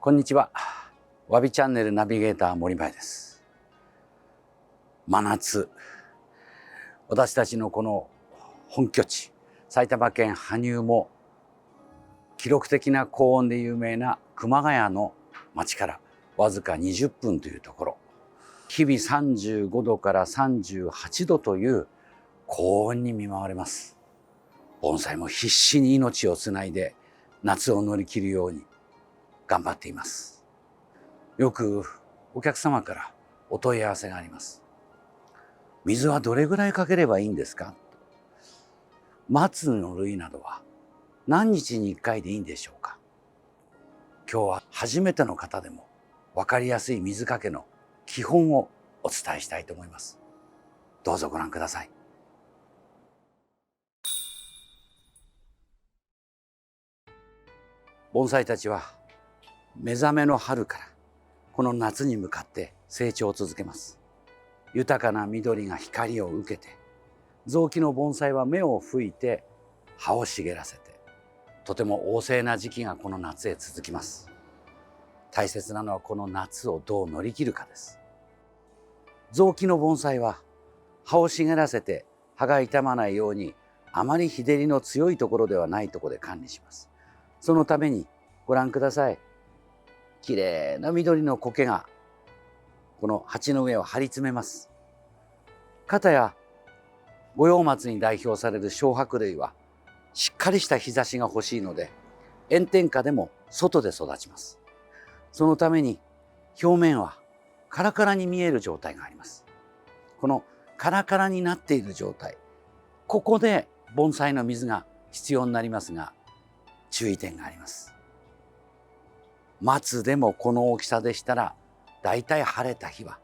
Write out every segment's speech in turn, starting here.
こんにちは。わびチャンネルナビゲーター森林です。真夏、私たちのこの本拠地、埼玉県羽生も記録的な高温で有名な熊谷の町からわずか20分というところ、日々35度から38度という高温に見舞われます。盆栽も必死に命をつないで夏を乗り切るように頑張っています。よくお客様からお問い合わせがあります。水はどれぐらいかければいいんですか？松の類などは何日に1回でいいんでしょうか？今日は初めての方でも分かりやすい水かけの基本をお伝えしたいと思います。どうぞご覧ください。盆栽たちは目覚めの春からこの夏に向かって成長を続けます。豊かな緑が光を受けて、雑木の盆栽は芽を吹いて葉を茂らせて、とても旺盛な時期がこの夏へ続きます。大切なのはこの夏をどう乗り切るかです。雑木の盆栽は葉を茂らせて葉が傷まないように、あまり日照りの強いところではないところで管理します。そのためにご覧ください。きれいな緑の苔がこの鉢の上を張り詰めます。かたや五葉松に代表される小白類はしっかりした日差しが欲しいので、炎天下でも外で育ちます。そのために表面はカラカラに見える状態があります。このカラカラになっている状態、ここで盆栽の水が必要になりますが、注意点があります。松でもこの大きさでしたら、だいたい晴れた日は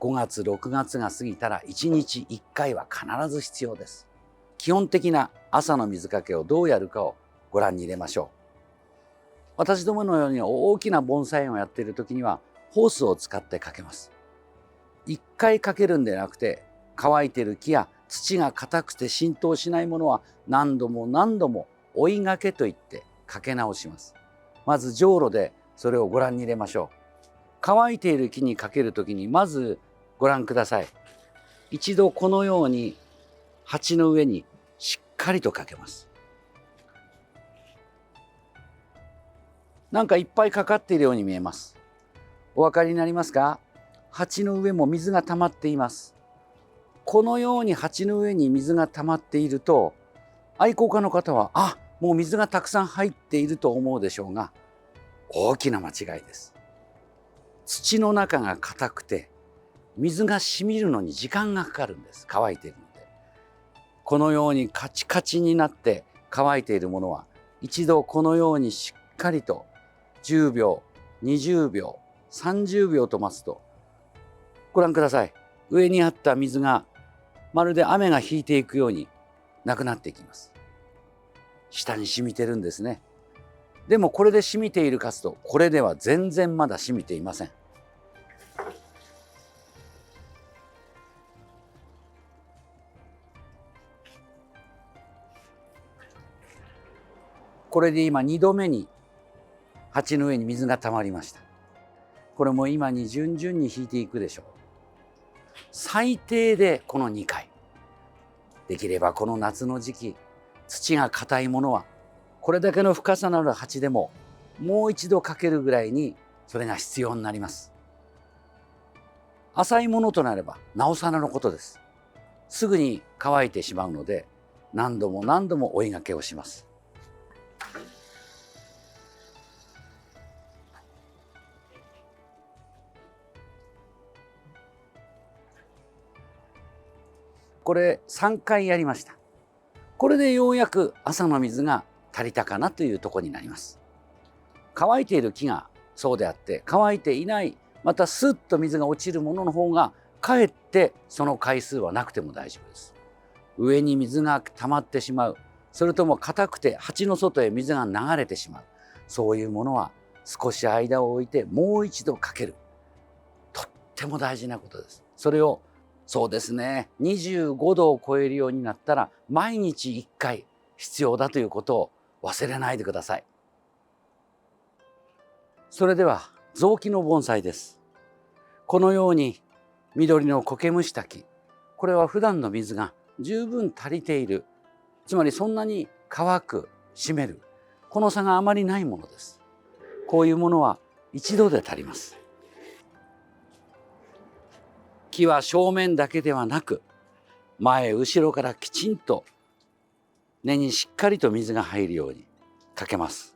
5月6月が過ぎたら1日1回は必ず必要です。基本的な朝の水かけをどうやるかをご覧に入れましょう。私どものように大きな盆栽園をやっている時にはホースを使ってかけます。1回かけるんでなくて、乾いている木や土が硬くて浸透しないものは何度も何度も追いがけといってかけ直します。まずじょうろでそれをご覧に入れましょう。乾いている木にかけるときにまずご覧ください。一度このように鉢の上にしっかりとかけます。なんかいっぱいかかっているように見えます。お分かりになりますか？鉢の上も水が溜まっています。このように鉢の上に水が溜まっていると、愛好家の方はもう水がたくさん入っていると思うでしょうが、大きな間違いです。土の中が硬くて水が染みるのに時間がかかるんです。乾いているので。このようにカチカチになって乾いているものは、一度このようにしっかりと10秒20秒30秒と待つと、ご覧ください。上にあった水がまるで雨が引いていくようになくなっていきます。下に染みてるんですね。でもこれで染みているかと、これでは全然まだ染みていません。これで今2度目に鉢の上に水がたまりました。これも今に順々に引いていくでしょう。最低でこの2回。できればこの夏の時期、土が硬いものはこれだけの深さのある鉢でももう一度かけるぐらいにそれが必要になります。浅いものとなればなおさらのことです。すぐに乾いてしまうので、何度も何度も追いがけをします。これ3回やりました。これでようやく朝の水が足りたかなというところになります。乾いている木がそうであって、乾いていない、またスッと水が落ちるものの方がかえってその回数はなくても大丈夫です。上に水が溜まってしまう、それとも硬くて鉢の外へ水が流れてしまう、そういうものは少し間を置いてもう一度かける。とっても大事なことです。それをそうですね、25度を超えるようになったら毎日1回必要だということを忘れないでください。それでは雑木の盆栽です。このように緑の苔むした木、これは普段の水が十分足りている、つまりそんなに乾く、湿る、この差があまりないものです。こういうものは一度で足ります。木は正面だけではなく、前後ろからきちんと根にしっかりと水が入るようにかけます。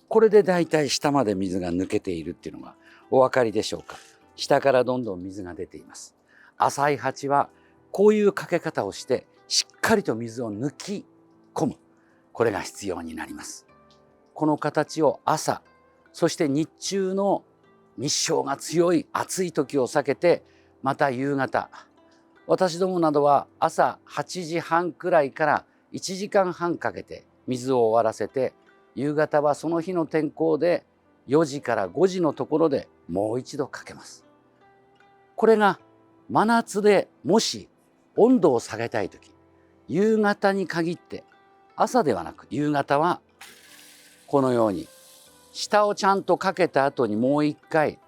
これでだいたい下まで水が抜けているっていうのがお分かりでしょうか。下からどんどん水が出ています。浅い鉢はこういうかけ方をしてしっかりと水を抜き込む、これが必要になります。この形を朝、そして日中の日照が強い暑い時を避けて、また夕方、私どもなどは朝8時半くらいから1時間半かけて水を終わらせて、夕方はその日の天候で4時から5時のところでもう一度かけます。これが真夏でもし温度を下げたい時、夕方に限って、朝ではなく夕方はこのように下をちゃんとかけた後にもう一回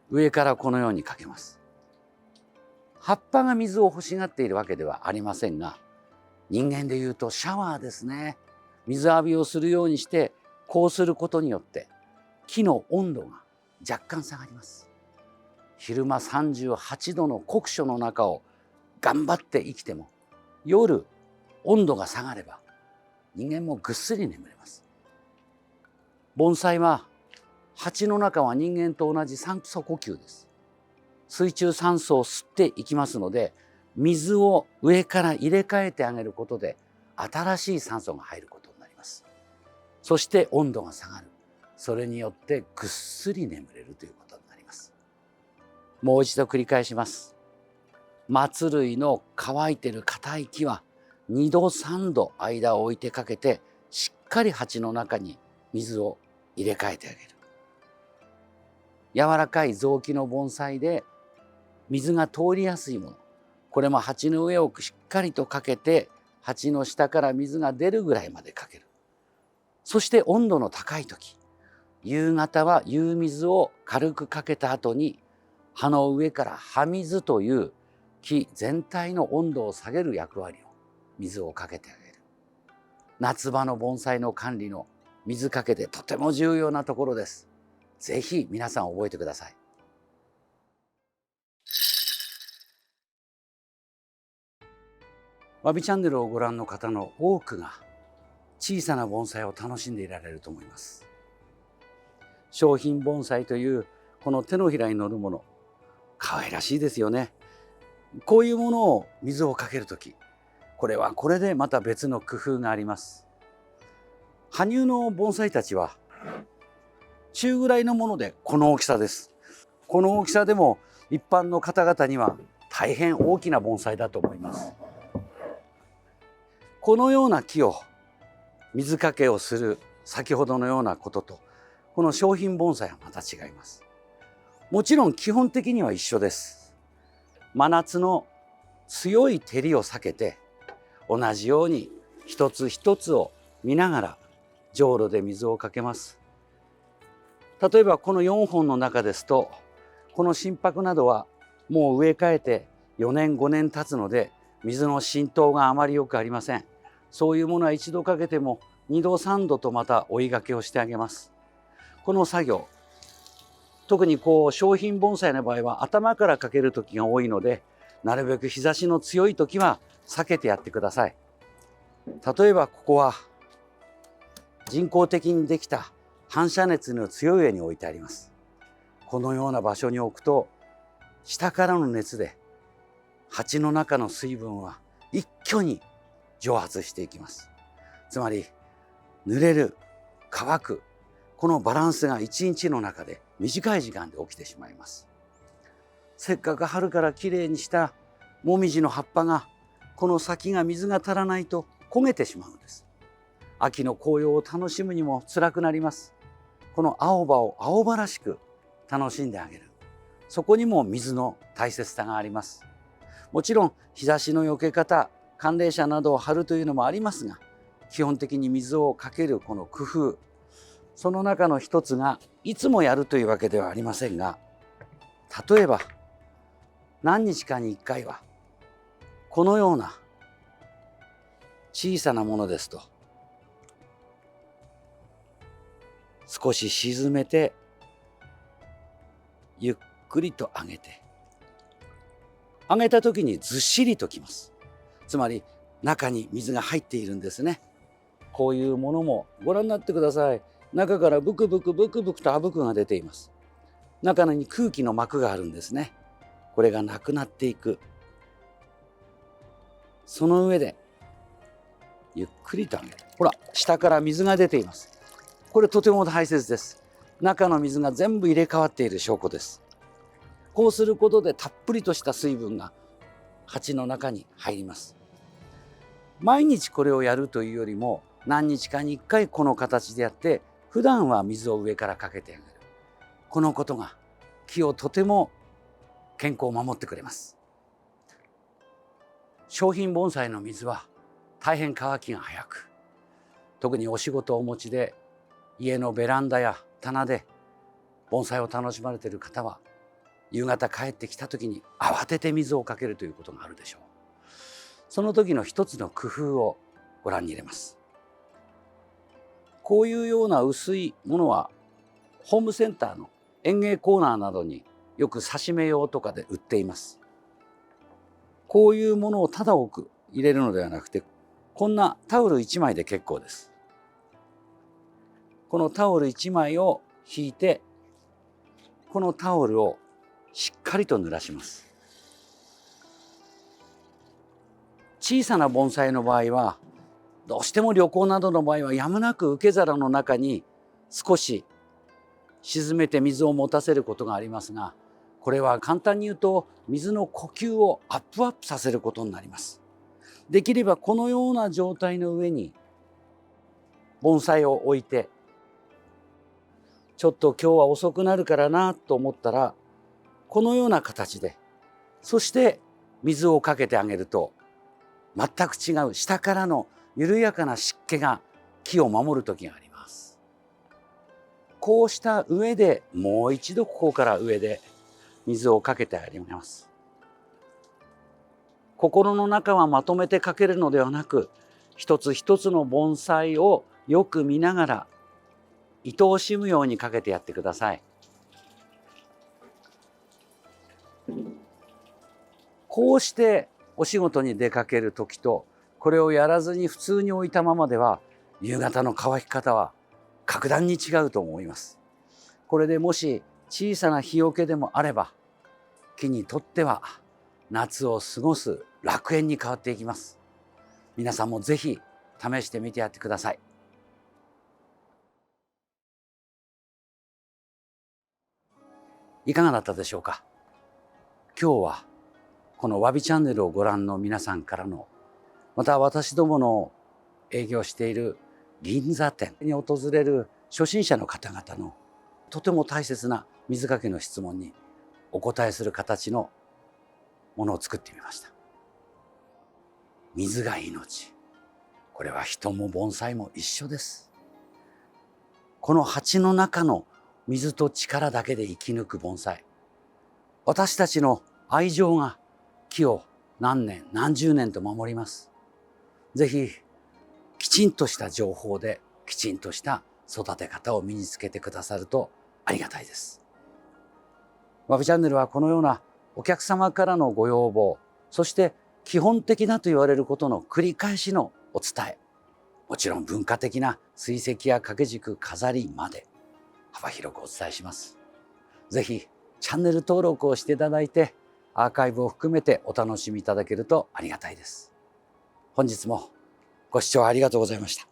上からこのようにかけます。葉っぱが水を欲しがっているわけではありませんが、人間でいうとシャワーですね。水浴びをするようにしてこうすることによって木の温度が若干下がります。昼間38度の酷暑の中を頑張って生きても、夜温度が下がれば人間もぐっすり眠れます。盆栽は鉢の中は人間と同じ酸素呼吸です。水中酸素を吸っていきますので、水を上から入れ替えてあげることで新しい酸素が入ることになります。そして温度が下がる。それによってぐっすり眠れるということになります。もう一度繰り返します。松類の乾いてる硬い木は2度3度間を置いてかけて、しっかり鉢の中に水を入れ替えてあげる。柔らかい雑木の盆栽で水が通りやすいもの、これも鉢の上をしっかりとかけて、鉢の下から水が出るぐらいまでかける。そして温度の高い時、夕方は夕水を軽くかけた後に、葉の上から葉水という木全体の温度を下げる役割を水をかけてあげる。夏場の盆栽の管理の水かけでとても重要なところです。ぜひ皆さん覚えてください。わびチャンネルをご覧の方の多くが小さな盆栽を楽しんでいられると思います。商品盆栽というこの手のひらに乗るもの、可愛らしいですよね。こういうものを水をかけるとき、これはこれでまた別の工夫があります。羽生の盆栽たちは中ぐらいのものでこの大きさです。この大きさでも一般の方々には大変大きな盆栽だと思います。このような木を水かけをする先ほどのようなことと、この商品盆栽はまた違います。もちろん基本的には一緒です。真夏の強い照りを避けて、同じように一つ一つを見ながらじょうろで水をかけます。例えばこの4本の中ですと、この心拍などはもう植え替えて4年5年経つので、水の浸透があまりよくありません。そういうものは一度かけても2度3度とまた追いがけをしてあげます。この作業、特に商品盆栽の場合は頭からかける時が多いので、なるべく日差しの強い時は避けてやってください。例えばここは人工的にできた反射熱の強い上に置いてあります。このような場所に置くと、下からの熱で鉢の中の水分は一挙に蒸発していきます。つまり濡れる、乾く、このバランスが一日の中で短い時間で起きてしまいます。せっかく春からきれいにしたもみじの葉っぱが、この先が水が足らないと焦げてしまうんです。秋の紅葉を楽しむにも辛くなります。この青葉を青葉らしく楽しんであげる、そこにも水の大切さがあります。もちろん日差しの避け方、寒冷紗などを貼るというのもありますが、基本的に水をかけるこの工夫、その中の一つがいつもやるというわけではありませんが、例えば何日かに1回はこのような小さなものですと、少し沈めてゆっくりと上げて、上げた時にずっしりときます。つまり中に水が入っているんですね。こういうものもご覧になってください。中からブクブクブクブクとあぶくが出ています。中に空気の膜があるんですね。これがなくなっていく。その上でゆっくりと上げる。ほら、下から水が出ています。これとても大切です。中の水が全部入れ替わっている証拠です。こうすることでたっぷりとした水分が鉢の中に入ります。毎日これをやるというよりも、何日かに1回この形でやって、普段は水を上からかけてあげる。このことが木をとても健康を守ってくれます。商品盆栽の水は大変乾きが早く、特にお仕事をお持ちで家のベランダや棚で盆栽を楽しまれている方は、夕方帰ってきた時に慌てて水をかけるということがあるでしょう。その時の一つの工夫をご覧に入れます。こういうような薄いものはホームセンターの園芸コーナーなどによく刺し目用とかで売っています。こういうものをただ置く入れるのではなくて、こんなタオル1枚で結構です。このタオル1枚を引いて、このタオルをしっかりと濡らします。小さな盆栽の場合は、どうしても旅行などの場合はやむなく受け皿の中に少し沈めて水を持たせることがありますが、これは簡単に言うと水の呼吸をアップさせることになります。できればこのような状態の上に盆栽を置いて、ちょっと今日は遅くなるからなと思ったら、このような形で、そして水をかけてあげると、全く違う下からの緩やかな湿気が木を守る時があります。こうした上でもう一度ここから上で水をかけてあげます。心の中はまとめてかけるのではなく、一つ一つの盆栽をよく見ながら愛おしむようにかけてやってください。こうしてお仕事に出かける時と、これをやらずに普通に置いたままでは、夕方の乾き方は格段に違うと思います。これでもし小さな日よけでもあれば、木にとっては夏を過ごす楽園に変わっていきます。皆さんもぜひ試してみてやってください。いかがだったでしょうか。今日はこのわびチャンネルをご覧の皆さんからの、また私どもの営業している銀座店に訪れる初心者の方々のとても大切な水かけの質問にお答えする形のものを作ってみました。水が命。これは人も盆栽も一緒です。この鉢の中の水と力だけで生き抜く盆栽。私たちの愛情が木を何年何十年と守ります。ぜひきちんとした情報できちんとした育て方を身につけてくださるとありがたいです。わびチャンネルはこのようなお客様からのご要望、そして基本的なと言われることの繰り返しのお伝え、もちろん文化的な水石や掛け軸、飾りまで幅広くお伝えします。ぜひチャンネル登録をしていただいて、アーカイブを含めてお楽しみいただけるとありがたいです。本日もご視聴ありがとうございました。